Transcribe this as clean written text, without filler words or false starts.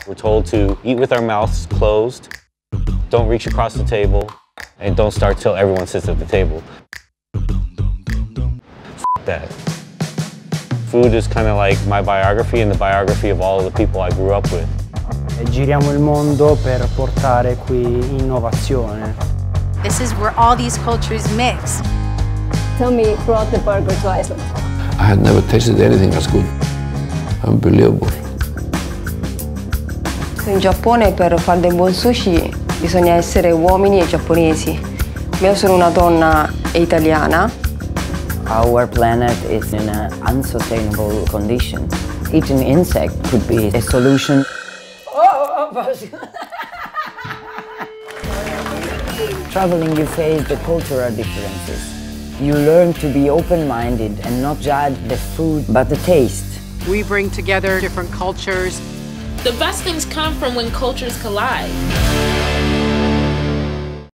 We're told to eat with our mouths closed, don't reach across the table, and don't start till everyone sits at the table. F that. Food is kind of like my biography and the biography of all of the people I grew up with. Giriamo il mondo per portare qui innovazione. This is where all these cultures mix. Tell me, brought the burger to Iceland. I had never tasted anything as good. Unbelievable. In Giappone per fare del buon sushi bisogna essere uomini e giapponesi. Io sono una donna e italiana. Our planet is in an unsustainable condition. Eating insect could be a solution. Traveling, you face the cultural differences. You learn to be open-minded and not judge the food, but the taste. We bring together different cultures. The best things come from when cultures collide.